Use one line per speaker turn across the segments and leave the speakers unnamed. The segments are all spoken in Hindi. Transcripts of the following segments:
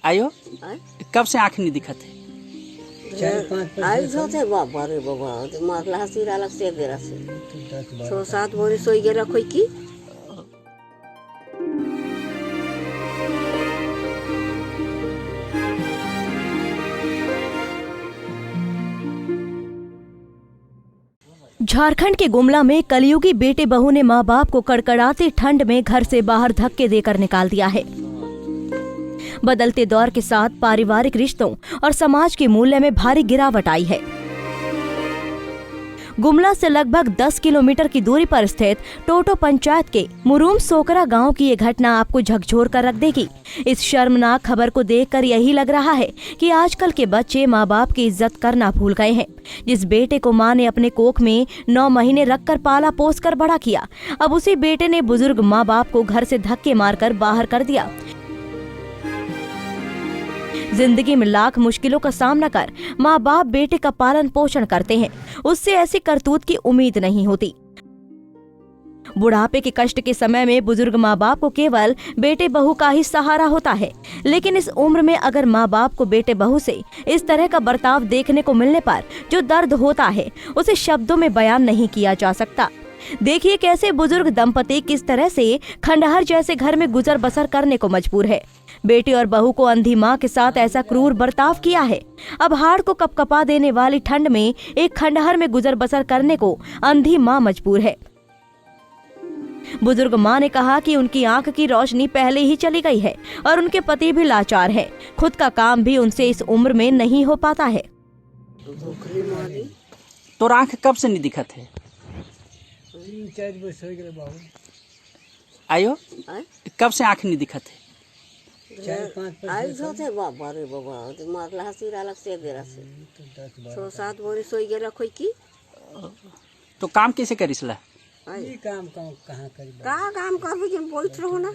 आयो कब से आँख नहीं दिखत है?
थे बाबा रे बाबा मारला हसीर अलग से देरा से 6-7 बोरी सोई गे रखोई की
झारखंड के गुमला में कलयुगी बेटे बहू ने मां बाप को कड़कड़ाती ठंड में घर से बाहर धक्के देकर निकाल दिया है। बदलते दौर के साथ पारिवारिक रिश्तों और समाज के मूल्य में भारी गिरावट आई है। गुमला से लगभग 10 किलोमीटर की दूरी पर स्थित टोटो पंचायत के मुरूम सोकरा गांव की ये घटना आपको झकझोर कर रख देगी। इस शर्मनाक खबर को देखकर यही लग रहा है कि आजकल के बच्चे माँ बाप की इज्जत करना भूल गए हैं। जिस बेटे को माँ ने अपने कोख में 9 महीने रखकर पाला पोस कर बड़ा किया, अब उसी बेटे ने बुजुर्ग माँ बाप को घर से धक्के मारकर बाहर कर दिया। जिंदगी में लाख मुश्किलों का सामना कर माँ बाप बेटे का पालन पोषण करते हैं, उससे ऐसी करतूत की उम्मीद नहीं होती। बुढ़ापे के कष्ट के समय में बुजुर्ग माँ बाप को केवल बेटे बहू का ही सहारा होता है, लेकिन इस उम्र में अगर माँ बाप को बेटे बहू से इस तरह का बर्ताव देखने को मिलने पर जो दर्द होता है उसे शब्दों में बयान नहीं किया जा सकता। देखिए कैसे बुजुर्ग दंपति किस तरह से खंडहर जैसे घर में गुजर बसर करने को मजबूर है। बेटी और बहू को अंधी माँ के साथ ऐसा क्रूर बर्ताव किया है। अब हाड़ को कपकपा देने वाली ठंड में एक खंडहर में गुजर बसर करने को अंधी माँ मजबूर है। बुजुर्ग माँ ने कहा कि उनकी आंख की रोशनी पहले ही चली गई है और उनके पति भी लाचार हैं। खुद का काम भी उनसे इस उम्र में नहीं हो पाता है।
तो आंख कब से नहीं दिखत है? आयो कब से आंख नहीं दिखत है?
थे बाबा रे बाबा मारला हसीर अलग से देरा से 6-7 बोरी सोई गे रखोई की
तो काम कैसे करिसला?
काम कर भी जन बोलत रहो ना।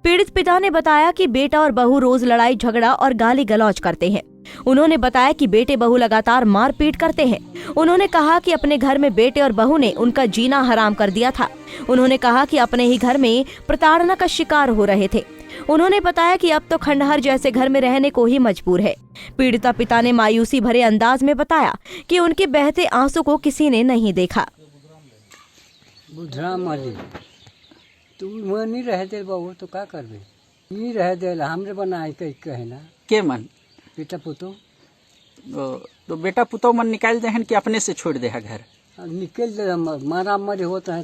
पीड़ित पिता ने बताया कि बेटा और बहू रोज लड़ाई झगड़ा और गाली गलौज करते हैं। उन्होंने बताया कि बेटे बहू लगातार मारपीट करते हैं। उन्होंने कहा कि अपने घर में बेटे और बहू ने उनका जीना हराम कर दिया था। उन्होंने कहा कि अपने ही घर में प्रताड़ना का शिकार हो रहे थे। उन्होंने बताया कि अब तो खंडहर जैसे घर में रहने को ही मजबूर है। पीड़िता पिता ने मायूसी भरे अंदाज में बताया कि उनके बहते आंसू को किसी ने नहीं देखा।
तू नहीं रह दे बहू तो क्या करबे? नहीं रह दे हमरे बनाए कहे ना
के मन
बेटा पुतो
तो बेटा पुतो मन निकाल दे कि अपने से छोड़ दे है घर?
निकल दे मारा मरी होता है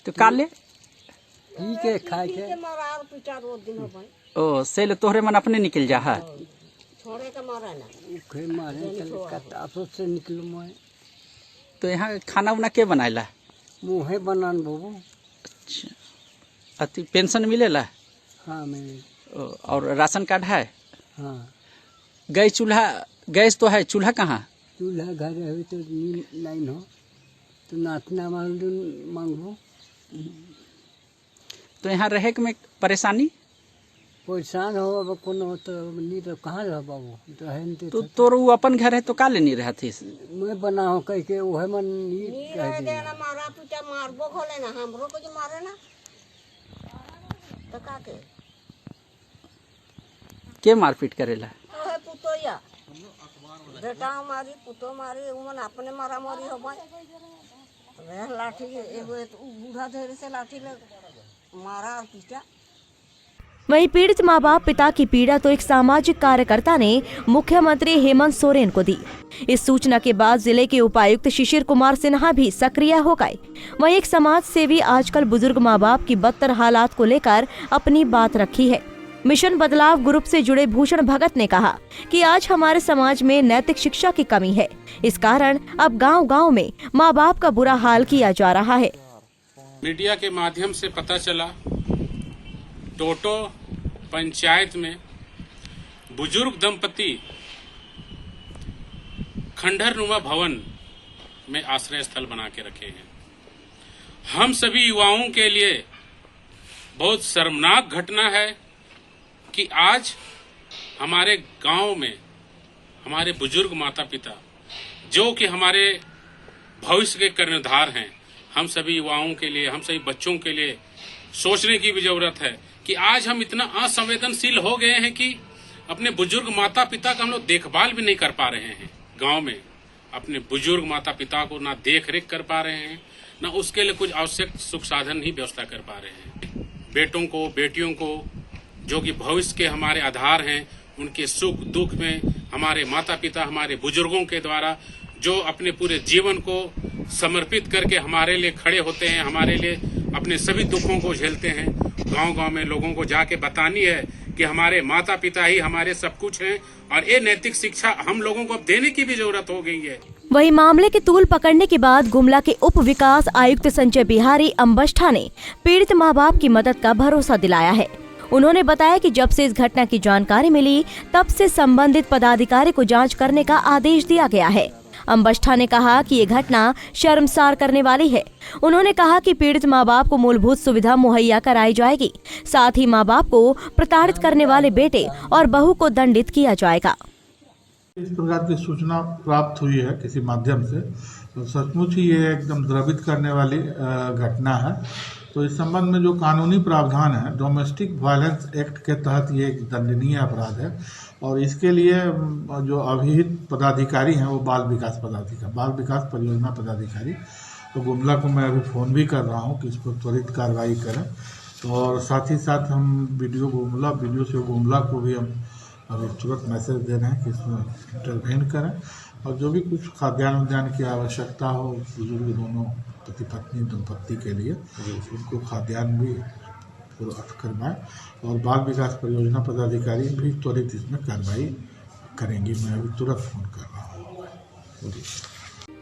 तो काले
ठीक है खाए के
ओ सेल तोहरे मन अपने निकल जा है
छोड़े का मारा ना
आपस से निकलू मैं।
तो यहाँ खाना उना के बनाएला?
मुँहे बनान बाबू।
अच्छा अति पेंशन मिलेला?
हाँ मिले।
और राशन कार्ड है?
हाँ।
गैस चूल्हा गैस तो है, चूल्हा कहाँ?
चूल्हा घर है तो नहीं हो तो नातना मांगो।
तो यहाँ रहे में परेशानी?
परेशान हो अब कौन हो तो नहीं तो कहाँ रह बाबू
तो तोर वो अपन घर है तो का ले नहीं रहा थी?
मैं बना हो कह के वो है मन
मारा तू क्या मारबो खोले ना हमरो को जो मारे ना तो का
के मारपीट करेला?
है पुतो या बेटा मारी पुतो मारी उमन अपने मारा मारी हो भाई लाठी एगो बूढ़ा धैर्य से लाठी ले मारा और पीटा।
वहीं पीड़ित माँ बाप पिता की पीड़ा तो एक सामाजिक कार्यकर्ता ने मुख्यमंत्री हेमंत सोरेन को दी। इस सूचना के बाद जिले के उपायुक्त शिशिर कुमार सिन्हा भी सक्रिय हो गए। वहीं एक समाज सेवी आजकल बुजुर्ग माँ बाप की बदतर हालात को लेकर अपनी बात रखी है। मिशन बदलाव ग्रुप से जुड़े भूषण भगत ने कहा कि आज हमारे समाज में नैतिक शिक्षा की कमी है। इस कारण अब गांव-गांव में माँ बाप का बुरा हाल किया जा रहा है।
मीडिया के माध्यम से पता चला टोटो पंचायत में बुजुर्ग दंपति खंडहर नुमा भवन में आश्रय स्थल बना के रखे हैं। हम सभी युवाओं के लिए बहुत शर्मनाक घटना है कि आज हमारे गांव में हमारे बुजुर्ग माता पिता जो कि हमारे भविष्य के कर्णधार हैं, हम सभी युवाओं के लिए, हम सभी बच्चों के लिए सोचने की भी जरूरत है कि कि आज हम इतना असंवेदनशील हो गए हैं कि अपने बुजुर्ग माता पिता का हम लोग देखभाल भी नहीं कर पा रहे हैं। गांव में अपने बुजुर्ग माता पिता को ना देख रेख कर पा रहे हैं, ना उसके लिए कुछ आवश्यक सुख साधन ही व्यवस्था कर पा रहे हैं। बेटों को बेटियों को जो कि भविष्य के हमारे आधार हैं, उनके सुख दुख में हमारे माता पिता हमारे बुजुर्गों के द्वारा जो अपने पूरे जीवन को समर्पित करके हमारे लिए खड़े होते हैं, हमारे लिए अपने सभी दुखों को झेलते हैं। गांव-गांव में लोगों को जाके बतानी है कि हमारे माता पिता ही हमारे सब कुछ हैं और ये नैतिक शिक्षा हम लोगों को अब देने की भी जरूरत हो गई है।
वहीं मामले की तूल पकड़ने के बाद गुमला के उप विकास आयुक्त संजय बिहारी अंबष्ठा ने पीड़ित मां बाप की मदद का भरोसा दिलाया है। उन्होंने बताया कि जब से इस घटना की जानकारी मिली तब से संबंधित पदाधिकारी को जांच करने का आदेश दिया गया है। अंबष्ठा ने कहा कि ये घटना शर्मसार करने वाली है। उन्होंने कहा कि पीड़ित माँ बाप को मूलभूत सुविधा मुहैया कराई जाएगी, साथ ही माँ बाप को प्रताड़ित करने वाले बेटे और बहू को दंडित किया जाएगा।
इस प्रकार की सूचना प्राप्त हुई है किसी माध्यम से, तो सचमुच ही ये एकदम द्रवित करने वाली घटना है। तो इस संबंध में जो कानूनी प्रावधान है, डोमेस्टिक वायलेंस एक्ट के तहत ये एक दंडनीय अपराध है और इसके लिए जो अभिहित पदाधिकारी हैं वो बाल विकास परियोजना पदाधिकारी, तो गुमला को मैं अभी फ़ोन भी कर रहा हूँ कि इस पर त्वरित कार्रवाई करें। और साथ ही साथ हम वीडियो से गुमला को भी हम अभी तुरंत मैसेज दे रहे हैं कि इसमें इंटरवेन करें और जो भी कुछ खाद्यान्न की आवश्यकता हो बुजुर्ग दोनों पति पत्नी दंपत्ति के लिए उनको खाद्यान्न भी करवाएं और बाल विकास परियोजना पदाधिकारी भी त्वरित इसमें कार्रवाई करेंगी। मैं अभी तुरंत फोन कर रहा हूँ।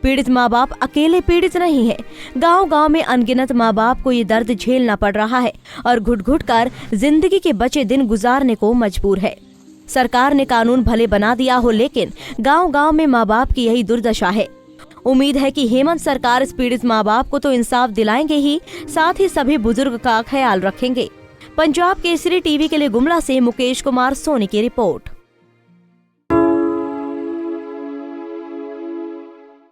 पीड़ित माँ बाप अकेले पीड़ित नहीं है। गांव-गांव में अनगिनत माँ बाप को ये दर्द झेलना पड़ रहा है और घुट-घुट कर जिंदगी के बचे दिन गुजारने को मजबूर है। सरकार ने कानून भले बना दिया हो, लेकिन गांव-गांव में माँ बाप की यही दुर्दशा है। उम्मीद है कि हेमंत सरकार इस पीड़ित माँ बाप को तो इंसाफ दिलाएंगे ही, साथ ही सभी बुजुर्ग का ख्याल रखेंगे। पंजाब केसरी टीवी के लिए गुमला से मुकेश कुमार सोनी की रिपोर्ट।